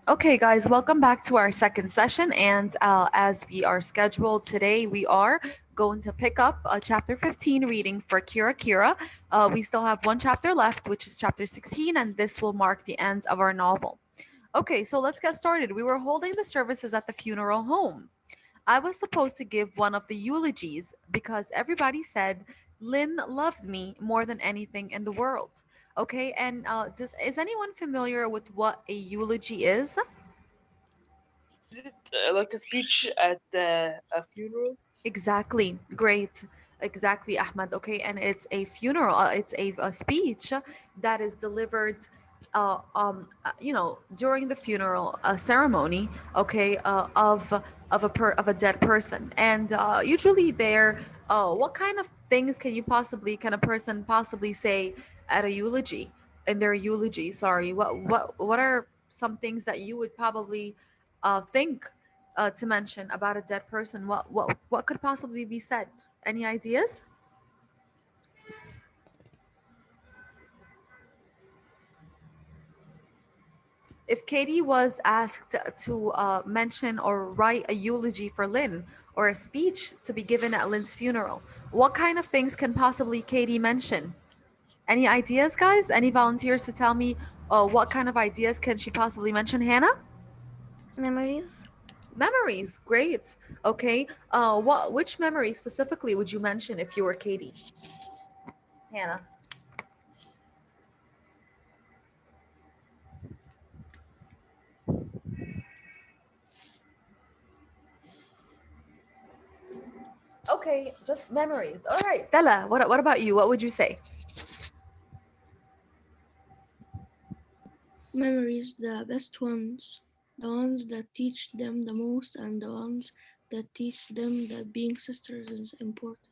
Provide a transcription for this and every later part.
Okay, guys, welcome back to our second session. And as we are scheduled today, we are going to pick up chapter 15 reading for Kira Kira. We still have one chapter left, which is chapter 16, and this will mark the end of our novel. Okay, so let's get started. We were holding the services at the funeral home. I was supposed to give one of the eulogies because everybody said Lynn loved me more than anything in the world. Okay, and is anyone familiar with what a eulogy is? Is it like a speech at a funeral? Exactly. Great. Exactly, Ahmed. Okay, and it's a funeral. It's a speech that is delivered, during the funeral ceremony. Okay, of a dead person, and usually there. What kind of things can a person possibly say at a eulogy in their eulogy? Sorry. What are some things that you would probably think to mention about a dead person, what could possibly be said? Any ideas? If Katie was asked to mention or write a eulogy for Lynn or a speech to be given at Lynn's funeral, what kind of things can possibly Katie mention? Any ideas, guys? Any volunteers to tell me what kind of ideas can she possibly mention? Hannah? Memories. Memories, great. Okay, which memory specifically would you mention if you were Katie? Hannah. Okay, just memories. All right, Della, what about you? What would you say? Memories, the best ones. The ones that teach them the most and the ones that teach them that being sisters is important.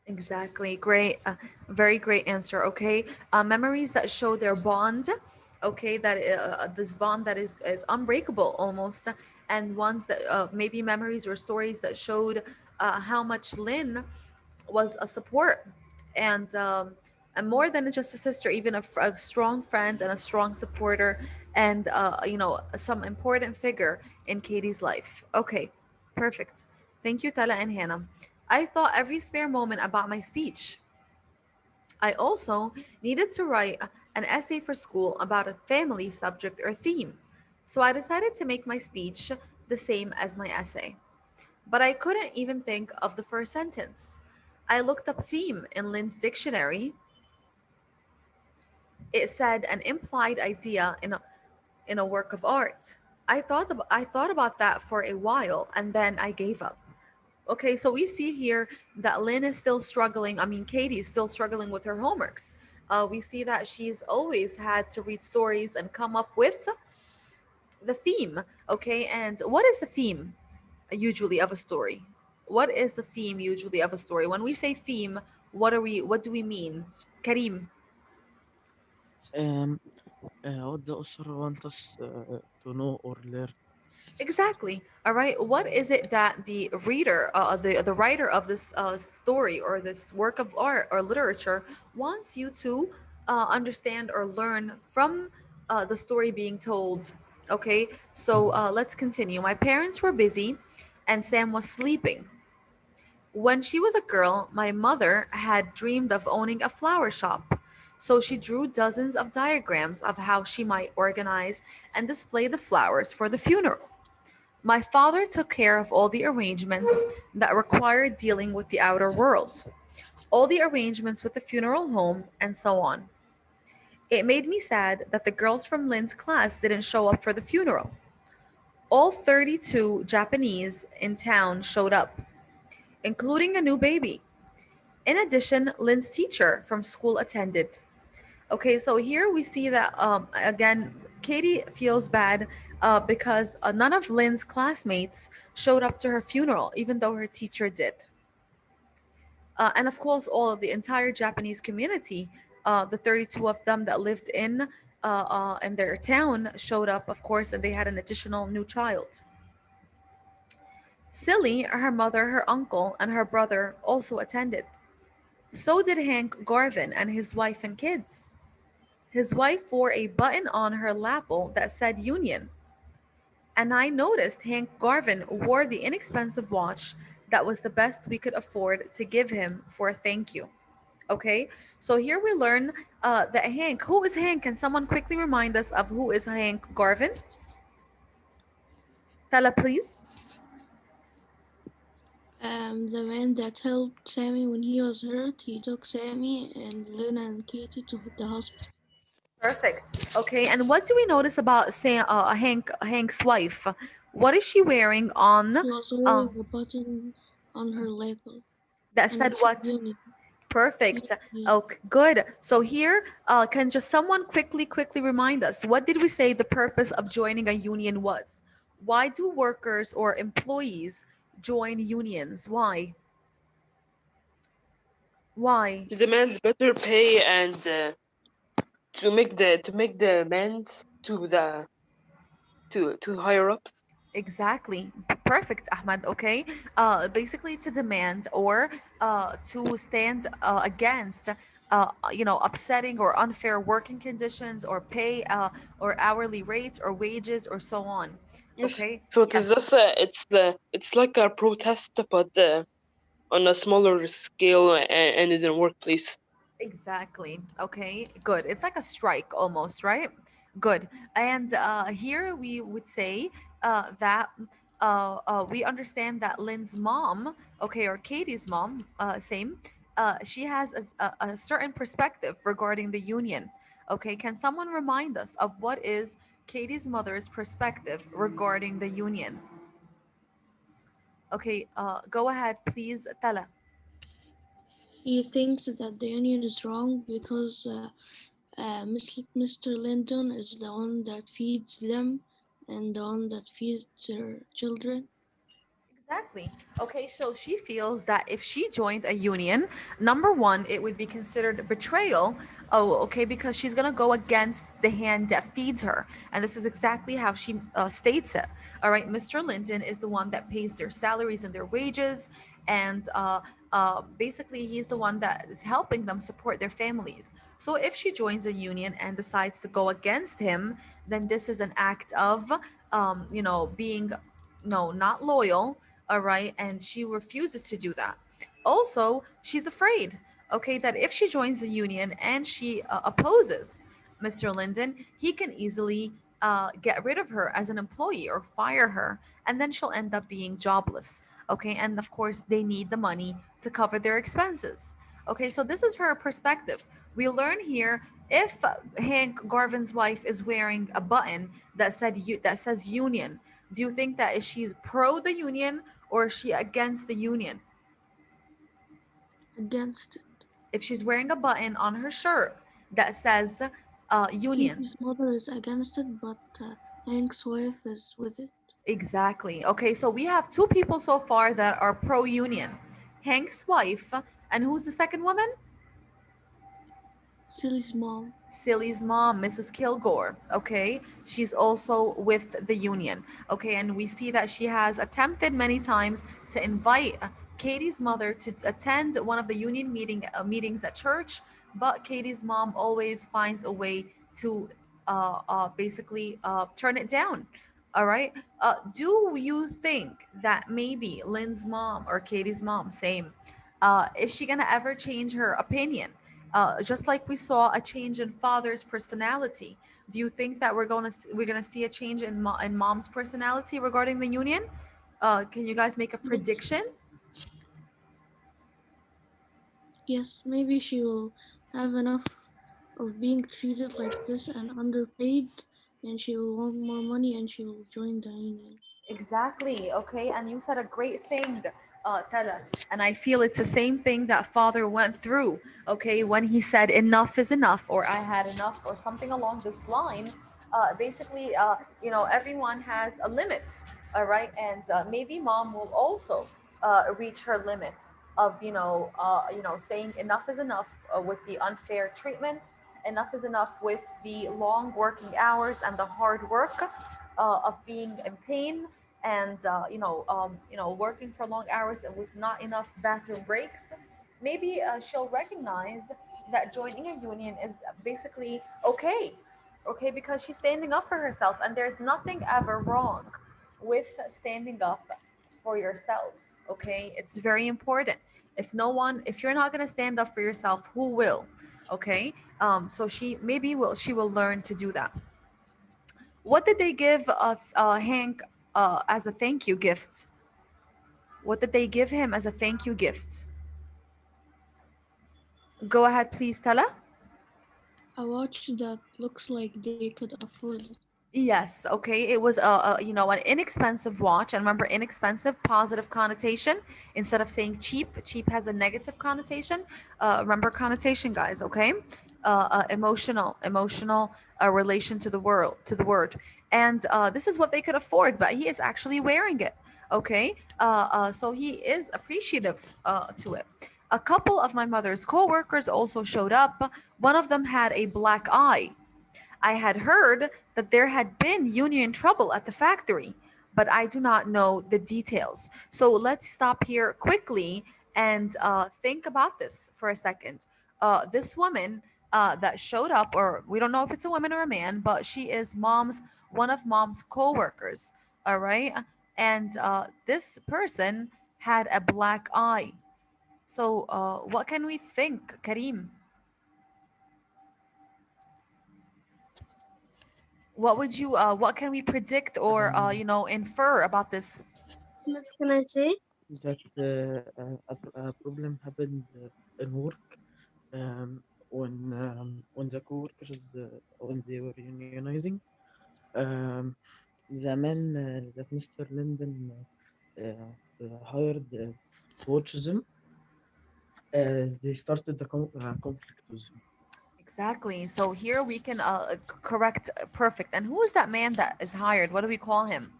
Exactly. Great. Very great answer. Okay. Memories that show their bond. Okay. That this bond that is unbreakable almost, and ones that maybe memories or stories that showed how much Lynn was a support and more than just a sister, even a strong friend and a strong supporter, and some important figure in Katie's life. Okay, perfect. Thank you, Tala and Hannah. I thought every spare moment about my speech. I also needed to write an essay for school about a family subject or theme, so I decided to make my speech the same as my essay. But I couldn't even think of the first sentence. I looked up theme in Lynn's dictionary. It said an implied idea in a work of art. I thought about that for a while and then I gave up. Okay, so we see here that Lynn is still struggling. I mean, Katie is still struggling with her homeworks. We see that she's always had to read stories and come up with the theme. Okay, and what is the theme usually of a story? What is the theme usually of a story? When we say theme, what do we mean? Karim. Um, what the author want us to know or learn? Exactly. All right. What is it that the reader, the writer of this story or this work of art or literature wants you to understand or learn from the story being told? Okay. So let's continue. My parents were busy, and Sam was sleeping. When she was a girl, my mother had dreamed of owning a flower shop. So she drew dozens of diagrams of how she might organize and display the flowers for the funeral. My father took care of all the arrangements that required dealing with the outer world, all the arrangements with the funeral home, and so on. It made me sad that the girls from Lynn's class didn't show up for the funeral. All 32 Japanese in town showed up, including a new baby. In addition, Lynn's teacher from school attended. Okay, so here we see that again, Katie feels bad because none of Lynn's classmates showed up to her funeral, even though her teacher did. And of course, all of the entire Japanese community, the 32 of them that lived in their town, showed up, of course, and they had an additional new child. Silly, her mother, her uncle, and her brother also attended. So did Hank Garvin and his wife and kids. His wife wore a button on her lapel that said Union. And I noticed Hank Garvin wore the inexpensive watch that was the best we could afford to give him for a thank you. Okay, so here we learn that Hank, who is Hank? Can someone quickly remind us of who is Hank Garvin? Tella, please. The man that helped Sammy when he was hurt, he took Sammy and Luna and Katie to the hospital. Perfect. Okay, and what do we notice about Hank's wife? What is she wearing on She was uh, wearing a button on her label, that and said it said what? Union. Perfect. Union. Okay, good. So here, can just someone quickly remind us what did we say the purpose of joining a union was? Why do workers or employees join unions? Why? Why? To demand better pay and to make the demands to higher ups. Exactly. Perfect, Ahmed. Okay. Basically, to demand or to stand against, upsetting or unfair working conditions or pay or hourly rates or wages or so on. Yes. Okay. So it is Yes. just it's like a protest, but on a smaller scale and in the workplace. Exactly. Okay, good. It's like a strike almost, right? Good. And here we would say that we understand that Lynn's mom, okay, or Katie's mom, same, she has a certain perspective regarding the union. Okay, can someone remind us of what is Katie's mother's perspective regarding the union? Okay, go ahead, please, Tala. He thinks that the Union is wrong because Mr. Lyndon is the one that feeds them and the one that feeds their children. Exactly. Okay, so she feels that if she joined a union, number one, it would be considered betrayal. Oh, okay, because she's gonna go against the hand that feeds her, and this is exactly how she states it. All right, Mr. Linton is the one that pays their salaries and their wages, and basically, he's the one that is helping them support their families. So if she joins a union and decides to go against him, then this is an act of, being no, not loyal, all right, and she refuses to do that. Also, she's afraid, okay, that if she joins the union and she opposes Mr. Linden, he can easily get rid of her as an employee or fire her, and then she'll end up being jobless, okay, and of course they need the money to cover their expenses. Okay, so this is her perspective. We learn here if Hank Garvin's wife is wearing a button that says union, do you think that is she's pro the union or is she against the union? Against it. If she's wearing a button on her shirt that says union. Katie's mother is against it, but Hank's wife is with it. Exactly. Okay, so we have two people so far that are pro union. Hank's wife, and who's the second woman? Silly's mom. Silly's mom, Mrs. Kilgore. Okay, she's also with the union. Okay, and we see that she has attempted many times to invite Katie's mother to attend one of the union meetings at church, but Katie's mom always finds a way to basically turn it down. All right. Do you think that maybe Lynn's mom or Katie's mom, same, is she gonna ever change her opinion? Just like we saw a change in father's personality, do you think that we're gonna see a change in mom's personality regarding the union? Can you guys make a Yes, prediction? yes, maybe she will have enough of being treated like this and underpaid, and she will want more money and she will join the union. Exactly. Okay. And you said a great thing, Tala. And I feel it's the same thing that father went through. Okay. When he said enough is enough, or I had enough, or something along this line. Basically, everyone has a limit. All right. And maybe mom will also reach her limit of, saying enough is enough with the unfair treatment. Enough is enough with the long working hours and the hard work of being in pain and working for long hours and with not enough bathroom breaks. Maybe she'll recognize that joining a union is basically okay, okay, because she's standing up for herself and there's nothing ever wrong, with standing up for yourselves. Okay, it's very important. If no one, if you're not going to stand up for yourself, who will? Okay, so she maybe will, she will learn to do that. What did they give Hank as a thank you gift? What did they give him as a thank you gift? Go ahead, please, Tella. A watch that looks like they could afford it. Yes, okay. It was an inexpensive watch. And remember, inexpensive, positive connotation instead of saying cheap. Cheap has a negative connotation. Remember connotation, guys, okay? Emotional relation to the world, to the word. And this is what they could afford, but he is actually wearing it, okay? So he is appreciative to it. A couple of my mother's co-workers also showed up. One of them had a black eye. I had heard that there had been union trouble at the factory, but I do not know the details. So let's stop here quickly and think about this for a second. This woman that showed up, or we don't know if it's a woman or a man, but she is one of mom's co-workers. All right, and this person had a black eye. So what can we think, Kareem? What can we predict or Um, infer about this? Miss, can I say? that a problem happened in work, when the coworkers when they were unionizing. Um, the man that Mr. Linden hired to watch them, they started the conflict with him. Exactly. So here we can correct perfect. And who is that man that is hired? What do we call him?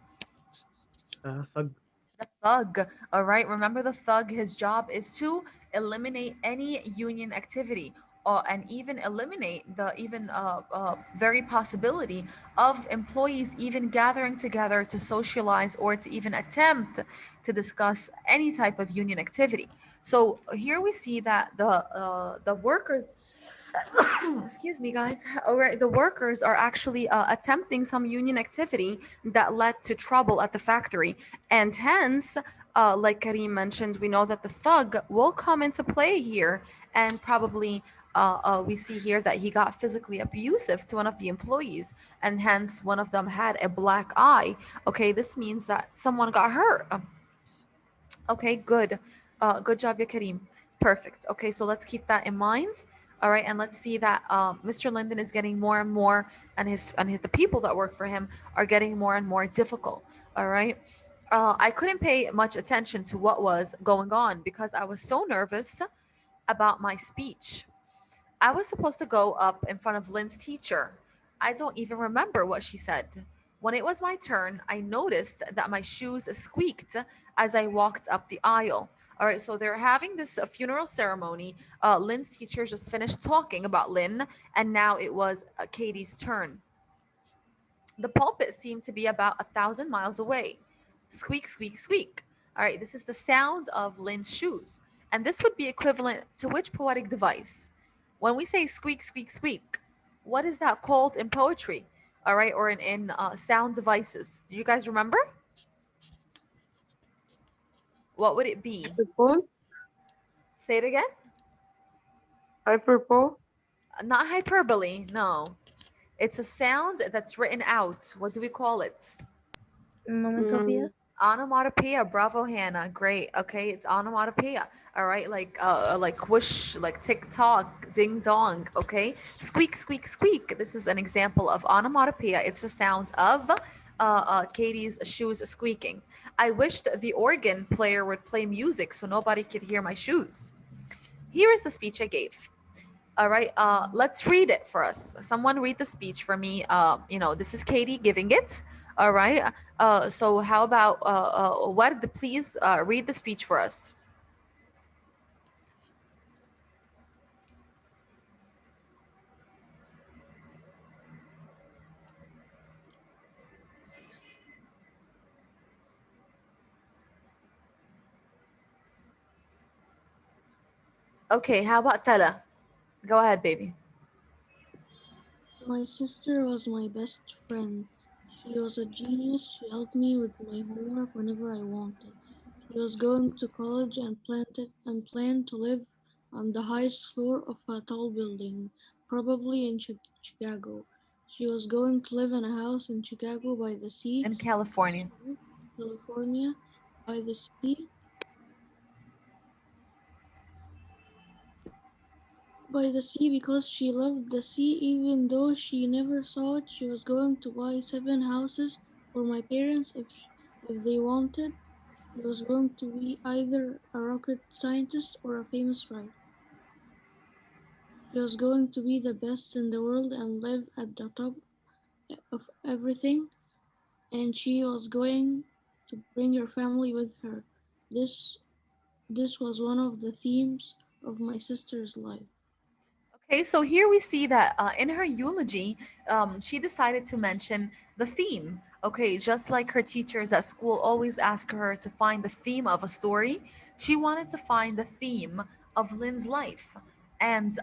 Thug. The thug. All right. Remember the thug, his job is to eliminate any union activity and even eliminate the even very possibility of employees even gathering together to socialize or to even attempt to discuss any type of union activity. So here we see that the workers, excuse me, guys. All right, the workers are actually attempting some union activity that led to trouble at the factory, and hence, like Kareem mentioned, we know that the thug will come into play here, and probably. We see here that he got physically abusive to one of the employees, and hence one of them had a black eye. Okay, this means that someone got hurt. Okay, good. Good job, ya Kareem. Perfect. Okay, so let's keep that in mind. All right, and let's see that Mr. Linden is getting more and more, and the people that work for him are getting more and more difficult. All right. I couldn't pay much attention to what was going on because I was so nervous about my speech. I was supposed to go up in front of Lynn's teacher. I don't even remember what she said. When it was my turn, I noticed that my shoes squeaked as I walked up the aisle. All right, so they're having this funeral ceremony. Lynn's teacher just finished talking about Lynn, and now it was Katie's turn. The pulpit seemed to be about 1,000 miles away. Squeak, squeak, squeak. All right, this is the sound of Lynn's shoes. And this would be equivalent to which poetic device? When we say squeak, squeak, squeak, what is that called in poetry? All right, or in sound devices. Do you guys remember? What would it be? Hyperbole? Say it again. Hyperbole? Not hyperbole, no. It's a sound that's written out. What do we call it? Mm, Onomatopoeia. Bravo, Hannah. Great. Okay, it's onomatopoeia. All right, like whoosh, like tick tock, ding dong. Okay, squeak, squeak, squeak. This is an example of onomatopoeia. It's the sound of Katie's shoes squeaking. I wished the organ player would play music so nobody could hear my shoes. Here is the speech I gave. All right, let's read it for us. Someone read the speech for me. This is Katie giving it. All right. So how about Ward, please read the speech for us. Okay, how about Tala? Go ahead, baby. My sister was my best friend. She was a genius. She helped me with my homework whenever I wanted. She was going to college and planned to live on the highest floor of a tall building, probably in Chicago. She was going to live in a house in Chicago by the sea In because California. she loved California by the sea. By the sea because she loved the sea even though she never saw it. She was going to buy 7 houses for my parents if they wanted. She was going to be either a rocket scientist or a famous writer. She was going to be the best in the world and live at the top of everything, and she was going to bring her family with her. This this was one of the themes of my sister's life. Okay, so here we see that in her eulogy, she decided to mention the theme. Okay, just like her teachers at school always ask her to find the theme of a story, she wanted to find the theme of Lynn's life. And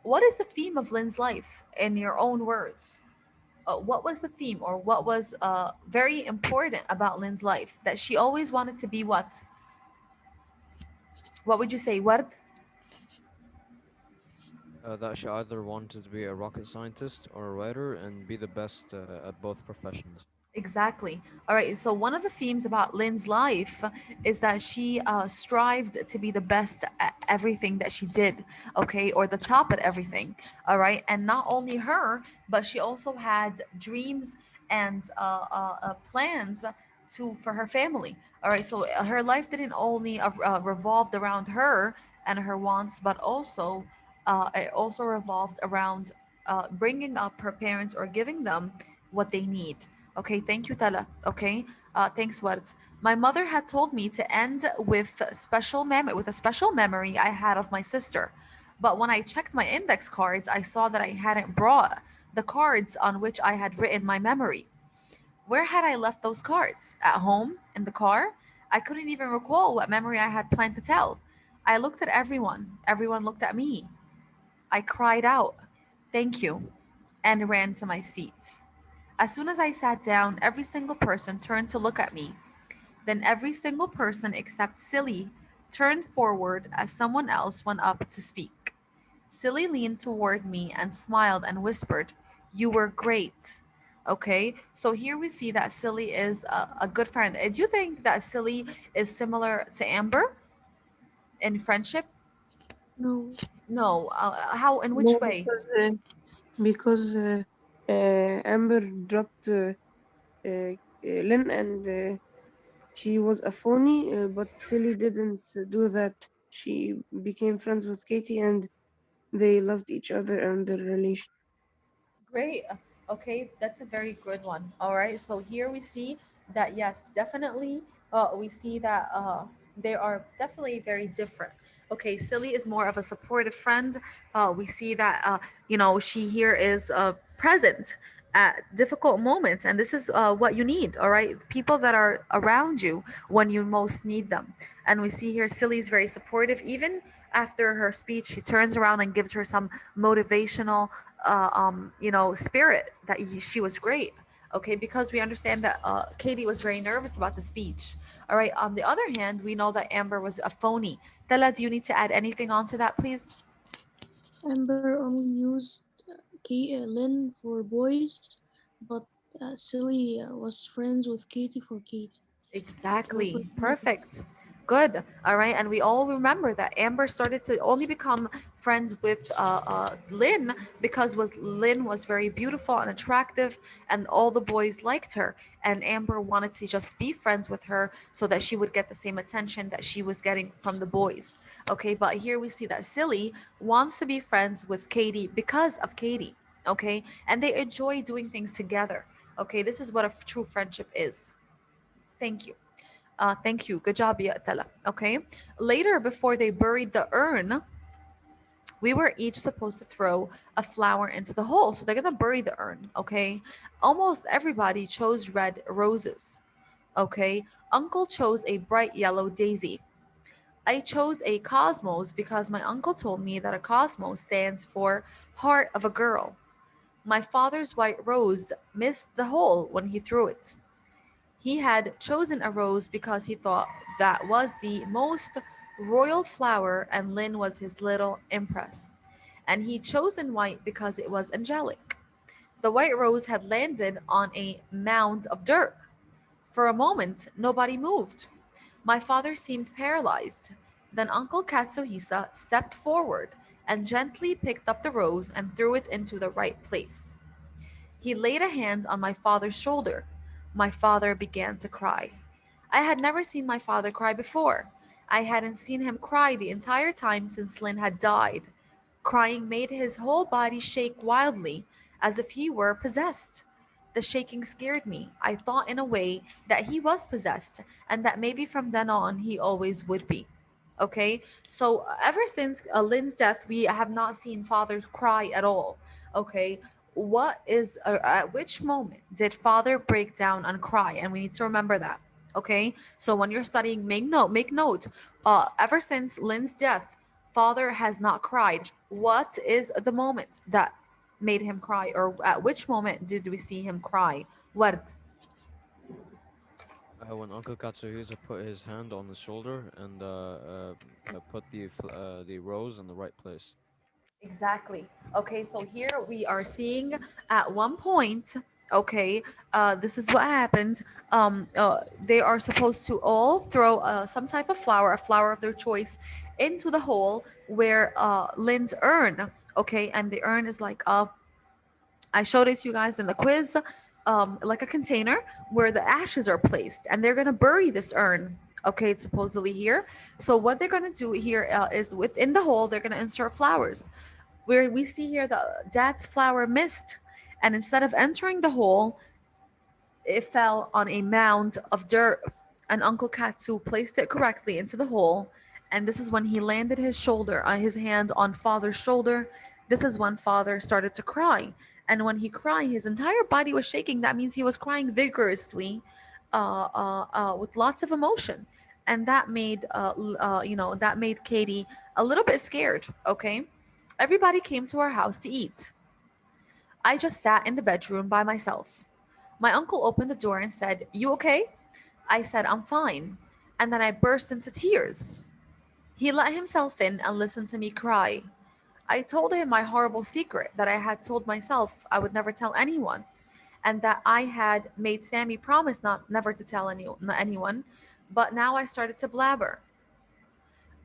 what is the theme of Lynn's life in your own words? What was the theme, or what was very important about Lynn's life that she always wanted to be what? What would you say, Ward? That she either wanted to be a rocket scientist or a writer and be the best at both professions. Exactly. All right. So one of the themes about Lynn's life is that she strived to be the best at everything that she did. Okay, or the top at everything. All right. And not only her, but she also had dreams and plans to for her family. All right. So her life didn't only revolved around her and her wants, but also it also revolved around bringing up her parents or giving them what they need. Okay, thank you, Tala. Okay, thanks, Ward. My mother had told me to end with a special memory I had of my sister. But when I checked my index cards, I saw that I hadn't brought the cards on which I had written my memory. Where had I left those cards? At home? In the car? I couldn't even recall what memory I had planned to tell. I looked at everyone. Everyone looked at me. I cried out, "Thank you," and ran to my seat. As soon as I sat down, every single person turned to look at me. Then every single person except Silly turned forward as someone else went up to speak. Silly leaned toward me and smiled and whispered, "You were great." Okay, so here we see that Silly is a good friend. Do you think that Silly is similar to Amber in friendship? No, No. How? In No, which way? because Amber dropped Lynn and she was a phony, but Silly didn't do that. She became friends with Katie and they loved each other and their relation. Great. Okay, that's a very good one. All right. So here we see that yes, definitely. We see that they are definitely very different. Okay, Silly is more of a supportive friend. We see that she here is present at difficult moments, and this is what you need. All right, people that are around you when you most need them. And we see here Silly is very supportive, even after her speech. She turns around and gives her some motivational spirit that she was great. Okay, because we understand that Katie was very nervous about the speech. All right, on the other hand, we know that Amber was a phony. Tella, do you need to add anything onto that, please? Amber only used Lynn for boys, but Silly was friends with Katie for Katie. For Exactly. opportunity. Perfect. Good. All right. And we all remember that Amber started to only become friends with Lynn because was Lynn was very beautiful and attractive, and all the boys liked her. And Amber wanted to just be friends with her so that she would get the same attention that she was getting from the boys. Okay. But here we see that Silly wants to be friends with Katie because of Katie. Okay. And they enjoy doing things together. Okay. This is what a true friendship is. Thank you. Thank you. Good job, Ya Tala. Okay. Later, before they buried the urn, we were each supposed to throw a flower into the hole. So they're going to bury the urn. Okay. Almost everybody chose red roses. Okay. Uncle chose a bright yellow daisy. I chose a cosmos because my uncle told me that a cosmos stands for heart of a girl. My father's white rose missed the hole when he threw it. He had chosen a rose because he thought that was the most royal flower, and Lynn was his little empress. And he'd chosen white because it was angelic. The white rose had landed on a mound of dirt. For a moment, nobody moved. My father seemed paralyzed. Then Uncle Katsuhisa stepped forward and gently picked up the rose and threw it into the right place. He laid a hand on my father's shoulder. My father began to cry. I had never seen my father cry before. I hadn't seen him cry the entire time since Lynn had died. Crying made his whole body shake wildly, as if he were possessed. The shaking scared me. I thought in a way that he was possessed, and that maybe from then on he always would be. Okay, so ever since Lynn's death, we have not seen father cry at all. Okay, what is at which moment did father break down and cry? And we need to remember that. Okay, so when you're studying, make note. Ever since Lynn's death, father has not cried. What is the moment that made him cry, or at which moment did we see him cry? What? When Uncle Katsuhisa put his hand on his shoulder and put the rose in the right place. Exactly. Okay, so here we are seeing at one point, okay, this is what happened. They are supposed to all throw some type of flower, a flower of their choice, into the hole where Lynn's urn, okay, and the urn is like I showed it to you guys in the quiz, like a container where the ashes are placed, and they're gonna bury this urn. Okay, it's supposedly here. So what they're gonna do here is within the hole, they're gonna insert flowers. Where we see here the dad's flower missed, and instead of entering the hole, it fell on a mound of dirt, and Uncle Katsu placed it correctly into the hole. And this is when he landed his hand on father's shoulder. This is when father started to cry. And when he cried, his entire body was shaking. That means he was crying vigorously, with lots of emotion. And that made Katie a little bit scared. Okay, everybody came to our house to eat. I just sat in the bedroom by myself. My uncle opened the door and said, "You okay?" I said, "I'm fine." And then I burst into tears. He let himself in and listened to me cry. I told him my horrible secret that I had told myself I would never tell anyone, and that I had made Sammy promise not never to tell anyone, but now I started to blabber.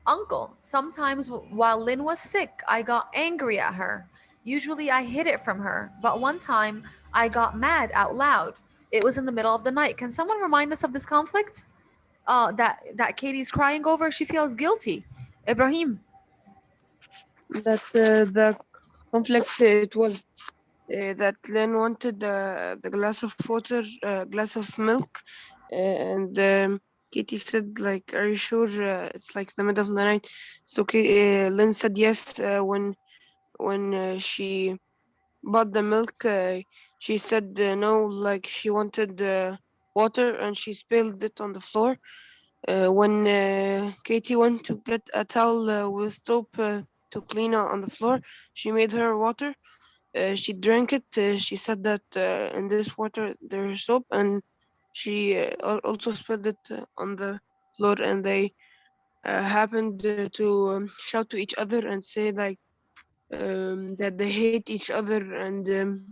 "Uncle, sometimes while Lynn was sick, I got angry at her. Usually I hid it from her, but one time I got mad out loud. It was in the middle of the night. Can someone remind us of this conflict? That Katie's crying over. She feels guilty. Ibrahim. That the conflict it was that Len wanted the glass of water, glass of milk, and Katie said like, "Are you sure it's like the middle of the night?" So Len said yes. When she bought the milk, she said no, like she wanted water, and she spilled it on the floor. When Katie went to get a towel with soap to clean on the floor, she made her water. She drank it. She said that in this water there's soap, and she also spilled it on the floor. And they happened to shout to each other and say like that they hate each other, and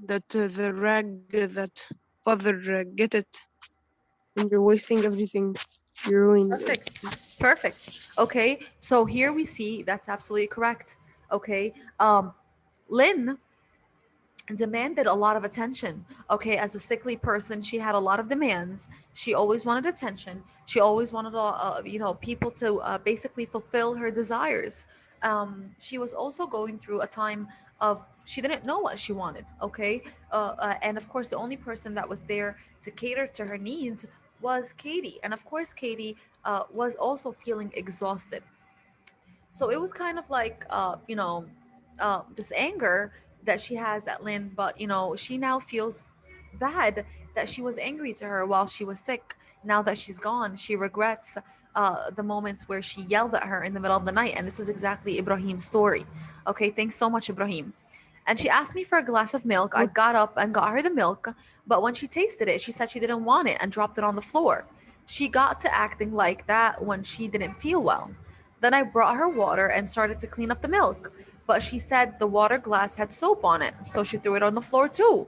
that the rag that father get it, and you're wasting everything. You're ruining Perfect. everything. Perfect. Okay. So here we see that's absolutely correct. Okay. Lynn demanded a lot of attention. Okay, as a sickly person, she had a lot of demands. She always wanted attention. She always wanted, people to basically fulfill her desires. She was also going through a time of she didn't know what she wanted. Okay, and of course, the only person that was there to cater to her needs was Katie, and of course, Katie was also feeling exhausted. So it was kind of like, this anger that she has at Lynn, but she now feels bad that she was angry to her while she was sick. Now that she's gone, she regrets the moments where she yelled at her in the middle of the night. And this is exactly Ibrahim's story. Okay, thanks so much, Ibrahim. And she asked me for a glass of milk. I What? got up and got her the milk, but when she tasted it, she said she didn't want it and dropped it on the floor. She got to acting like that when she didn't feel well. Then I brought her water and started to clean up the milk, but she said the water glass had soap on it, so she threw it on the floor too.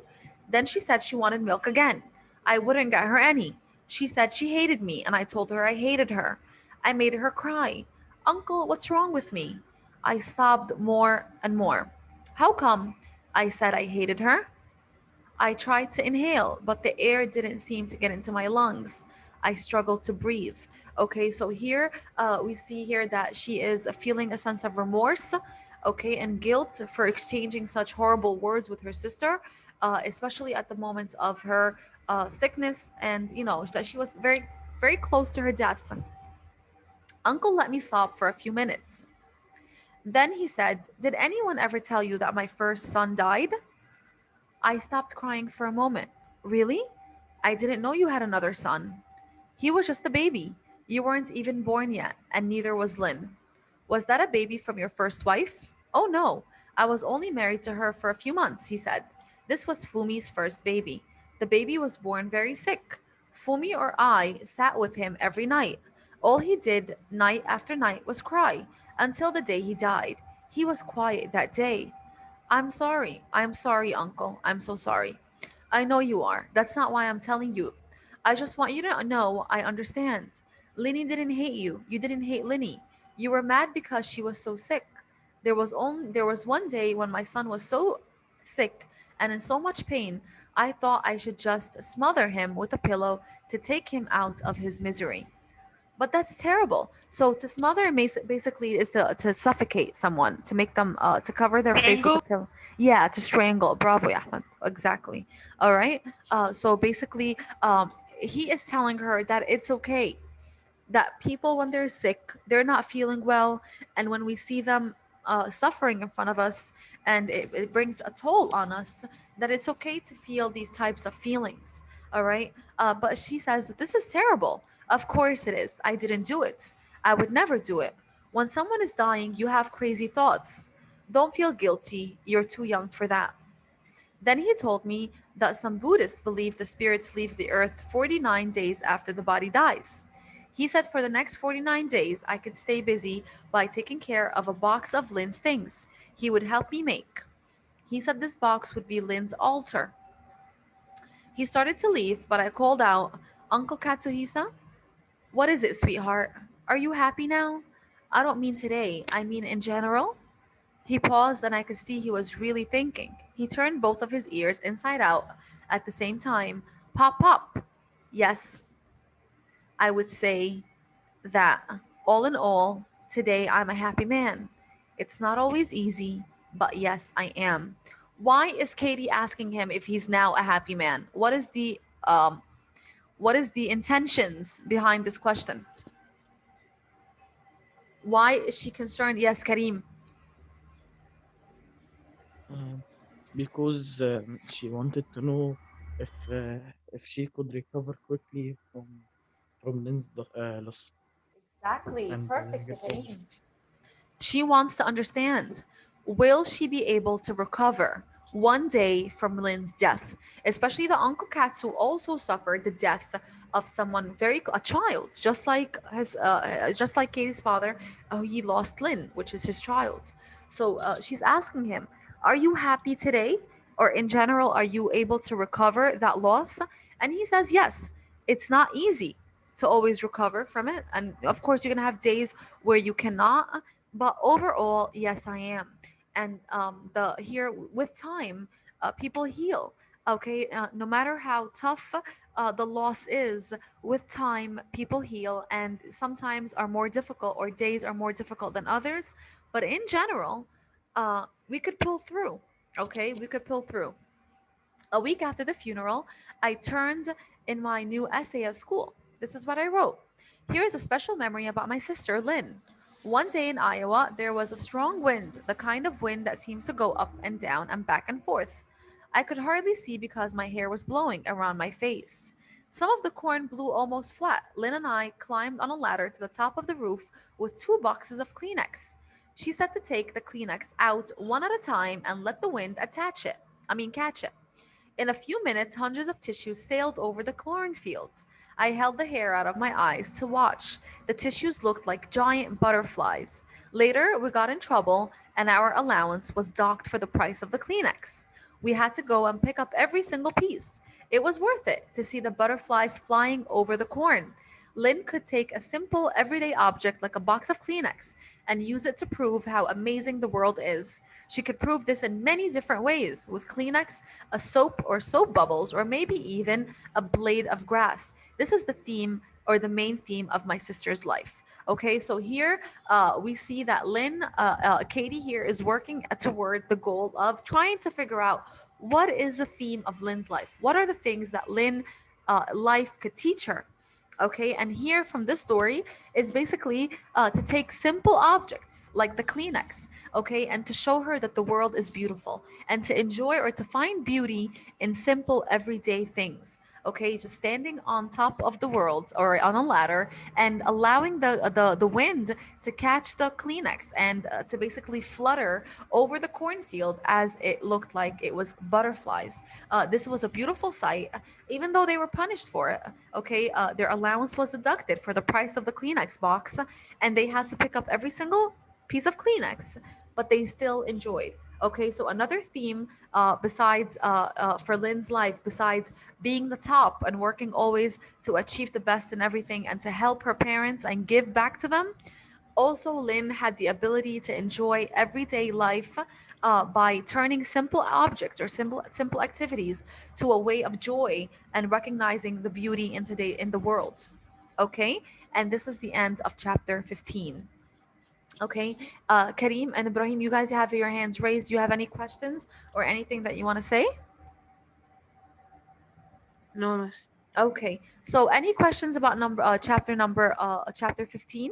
Then she said she wanted milk again. I wouldn't get her any. She said she hated me, and I told her I hated her. I made her cry. Uncle, what's wrong with me? I sobbed more and more. How come? I said I hated her. I tried to inhale, but the air didn't seem to get into my lungs. I struggled to breathe. Okay, so here we see here that she is feeling a sense of remorse, okay, and guilt for exchanging such horrible words with her sister, especially at the moment of her sickness, and you know that she was very, very close to her death. Uncle let me sob for a few minutes. Then he said, "Did anyone ever tell you that my first son died?" I stopped crying for a moment. Really? I didn't know you had another son. He was just a baby. You weren't even born yet, and neither was Lynn. Was that a baby from your first wife? Oh no, I was only married to her for a few months, he said. This was Fumi's first baby. The baby was born very sick. Fumi or I sat with him every night. All he did night after night was cry until the day he died. He was quiet that day. I'm sorry. I'm sorry, Uncle. I'm so sorry. I know you are. That's not why I'm telling you. I just want you to know I understand. Linny didn't hate you. You didn't hate Linny. You were mad because she was so sick. There was one day when my son was so sick and in so much pain, I thought I should just smother him with a pillow to take him out of his misery. But that's terrible. So to smother basically is to suffocate someone, to make them to cover their face with a Strangle? pillow. Yeah, to strangle. Bravo, ya Ahmed. Exactly. All right. So basically, he is telling her that it's okay that people when they're sick they're not feeling well, and when we see them suffering in front of us, and it brings a toll on us, that it's okay to feel these types of feelings. All right. But she says this is terrible. Of course it is. I didn't do it. I would never do it. When someone is dying you have crazy thoughts. Don't feel guilty, you're too young for that. Then he told me that some Buddhists believe the spirit leaves the earth 49 days after the body dies. He said for the next 49 days I could stay busy by taking care of a box of Lynn's things he would help me make. He said this box would be Lynn's altar. He started to leave, but I called out, Uncle Katsuhisa, what is it, sweetheart? Are you happy now? I don't mean today, I mean in general. He paused, and I could see he was really thinking. He turned both of his ears inside out at the same time. Pop, pop. Yes, I would say that all in all, today I'm a happy man. It's not always easy, but yes, I am. Why is Katie asking him if he's now a happy man? What is the intentions behind this question? Why is she concerned? Yes, Kareem. Um, because she wanted to know if she could recover quickly from Lynn's loss Exactly. and Perfect, get over Kareem. it. She wants to understand, will she be able to recover one day from Lynn's death? Especially the Uncle Katsu also suffered the death of someone a child, just like Katie's father. He lost Lynn, which is his child. So she's asking him, "Are you happy today, or in general, are you able to recover that loss?" And he says, "Yes. It's not easy to always recover from it, and of course, you're gonna have days where you cannot, but overall yes I am." And the here with time, people heal. Okay, no matter how tough the loss is, with time people heal, and sometimes are more difficult, or days are more difficult than others, but in general we could pull through. Okay, we could pull through. A week after the funeral, I turned in my new essay at school. This is what I wrote. Here is a special memory about my sister, Lynn. One day in Iowa, there was a strong wind, the kind of wind that seems to go up and down and back and forth. I could hardly see because my hair was blowing around my face. Some of the corn blew almost flat. Lynn and I climbed on a ladder to the top of the roof with two boxes of Kleenex. She said to take the Kleenex out one at a time and let the wind catch it. In a few minutes, hundreds of tissues sailed over the cornfield. I held the hair out of my eyes to watch. The tissues looked like giant butterflies. Later, we got in trouble, and our allowance was docked for the price of the Kleenex. We had to go and pick up every single piece. It was worth it to see the butterflies flying over the corn. Lynn could take a simple everyday object like a box of Kleenex and use it to prove how amazing the world is. She could prove this in many different ways with Kleenex, a soap or soap bubbles, or maybe even a blade of grass. This is the theme or the main theme of my sister's life. Okay, so here we see that Katie here is working toward the goal of trying to figure out what is the theme of Lynn's life. What are the things that Lynn life could teach her? Okay, and here from this story is basically to take simple objects like the Kleenex, okay, and to show her that the world is beautiful and to enjoy or to find beauty in simple everyday things. Okay, just standing on top of the world or on a ladder and allowing the wind to catch the Kleenex and to basically flutter over the cornfield as it looked like it was butterflies. This was a beautiful sight, even though they were punished for it. Okay, their allowance was deducted for the price of the Kleenex box, and they had to pick up every single piece of Kleenex, but they still enjoyed. Okay, so another theme besides for Lynn's life, besides being the top and working always to achieve the best in everything and to help her parents and give back to them, also, Lynn had the ability to enjoy everyday life by turning simple objects or simple activities to a way of joy and recognizing the beauty in the world. Okay, and this is the end of chapter 15. Okay, Kareem and Ibrahim, you guys have your hands raised. Do you have any questions or anything that you want to say? No, miss. Okay, so any questions about chapter 15?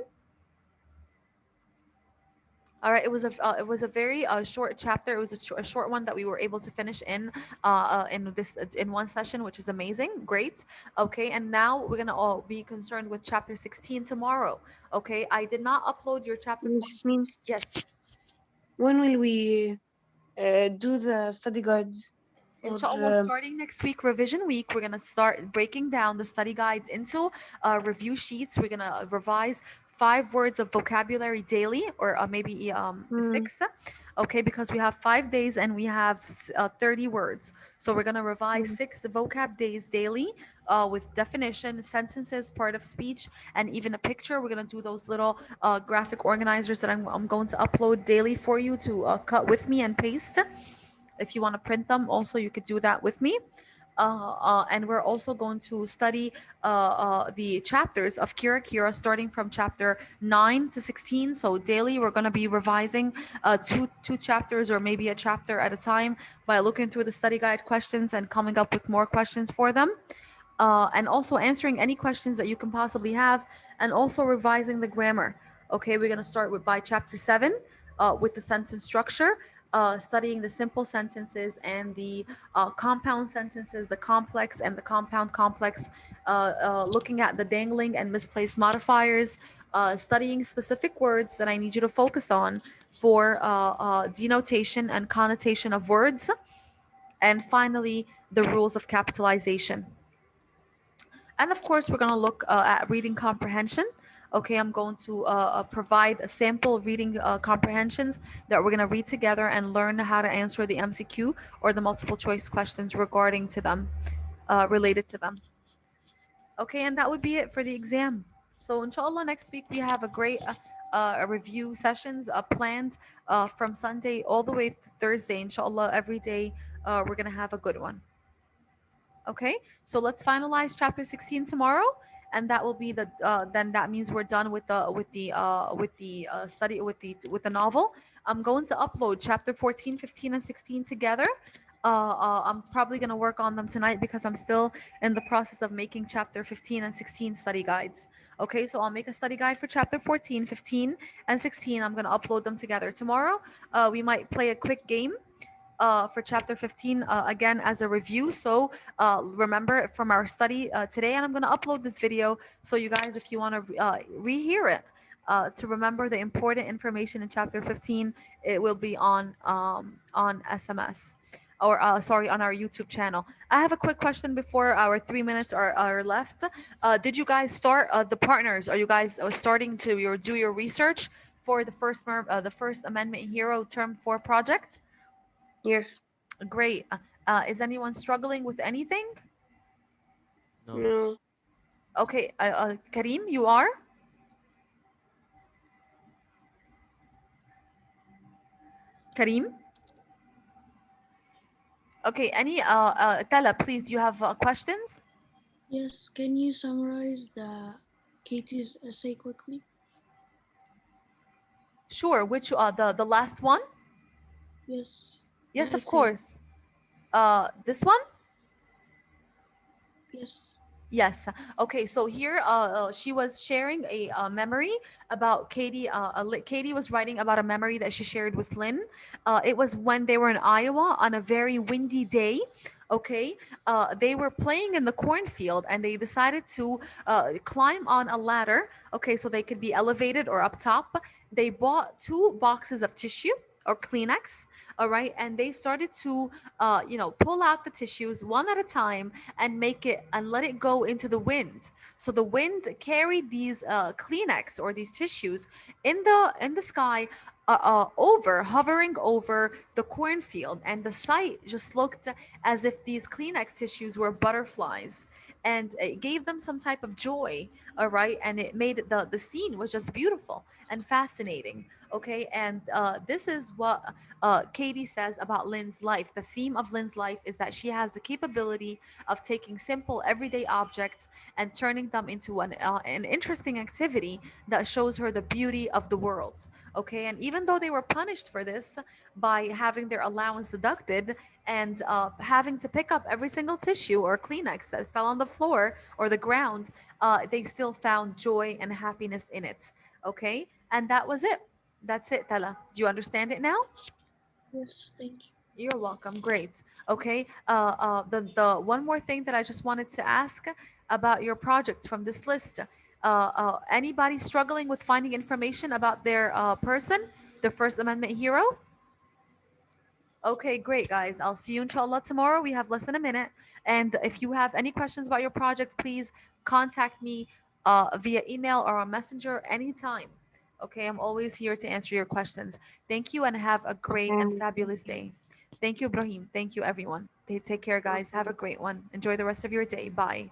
All right, it was a very short chapter. It was a short one that we were able to finish in one session, which is amazing, great. Okay, and now we're gonna all be concerned with chapter 16 tomorrow. Okay, I did not upload your chapter 14. Mrs. Mean, Yes, when will we do the study guides for inshallah, starting next week, revision week, we're gonna start breaking down the study guides into review sheets. We're gonna revise 5 words of vocabulary daily, or maybe hmm, six. Okay, because we have 5 days and we have 30 words. So we're gonna revise hmm, 6 vocab days daily with definition, sentences, part of speech, and even a picture. We're gonna do those little graphic organizers that I'm going to upload daily for you to cut with me and paste. If you want to print them, also you could do that with me. And we're also going to study the chapters of Kira Kira starting from chapter 9 to 16. So daily we're going to be revising two chapters or maybe a chapter at a time by looking through the study guide questions and coming up with more questions for them, and also answering any questions that you can possibly have, and also revising the grammar. Okay, we're going to start with by chapter 7 with the sentence structure, studying the simple sentences and the compound sentences, the complex and the compound complex, looking at the dangling and misplaced modifiers, studying specific words that I need you to focus on for denotation and connotation of words, and finally, the rules of capitalization. And of course, we're going to look at reading comprehension. Okay, I'm going to provide a sample reading comprehensions that we're going to read together and learn how to answer the MCQ or the multiple choice questions regarding to them, related to them. Okay, and that would be it for the exam. So inshallah, next week we have a great review sessions planned from Sunday all the way to Thursday. Inshallah, every day we're going to have a good one. Okay, so let's finalize chapter 16 tomorrow, and that will be then that means we're done with the study with the novel. I'm going to upload chapter 14, 15, and 16 together. I'm probably going to work on them tonight because I'm still in the process of making chapter 15 and 16 study guides. Okay, so I'll make a study guide for chapter 14, 15, and 16. I'm going to upload them together tomorrow. We might play a quick game for chapter 15 again as a review. So remember from our study today, and I'm going to upload this video so you guys, if you want to rehear it, to remember the important information in chapter 15, it will be on SMS, or sorry, on our YouTube channel. I have a quick question before our 3 minutes are left. Did you guys start the partners? Are you guys starting to do your research for the First Amendment Hero Term 4 project? Yes. Great. Is anyone struggling with anything? No. No. Okay, Karim, you are? Karim? Okay, any Tala, please, do you have questions? Yes, can you summarize Katie's essay quickly? Sure, which the last one? Yes, the Yes, of essay. course. This one? Yes. Yes. Okay. So here, she was sharing a memory about Katie. Katie was writing about a memory that she shared with Lynn. It was when they were in Iowa on a very windy day. Okay. They were playing in the cornfield and they decided to climb on a ladder. Okay. So they could be elevated or up top. They bought two boxes of tissue or Kleenex. All right. And they started to, pull out the tissues one at a time and make it and let it go into the wind. So the wind carried these Kleenex or these tissues in the sky, hovering over the cornfield, and the sight just looked as if these Kleenex tissues were butterflies, and it gave them some type of joy. All right, and it made the scene was just beautiful and fascinating. Okay, and this is what Katie says about Lynn's life. The theme of Lynn's life is that she has the capability of taking simple everyday objects and turning them into an interesting activity that shows her the beauty of the world. Okay, and even though they were punished for this by having their allowance deducted and having to pick up every single tissue or Kleenex that fell on the floor or the ground, they still found joy and happiness in it. Okay, and that was it. That's it, Tala. Do you understand it now? Yes, thank you. You're welcome. Great. Okay. The one more thing that I just wanted to ask about your project from this list. Anybody struggling with finding information about their person, their First Amendment hero? Okay, great, guys. I'll see you inshallah tomorrow. We have less than a minute. And if you have any questions about your project, please contact me via email or on Messenger anytime. Okay, I'm always here to answer your questions. Thank you and have a great and Okay. fabulous day. Thank you, Ibrahim. Thank you, everyone. Take care, guys. Have a Okay. great one. Enjoy the rest of your day. Bye.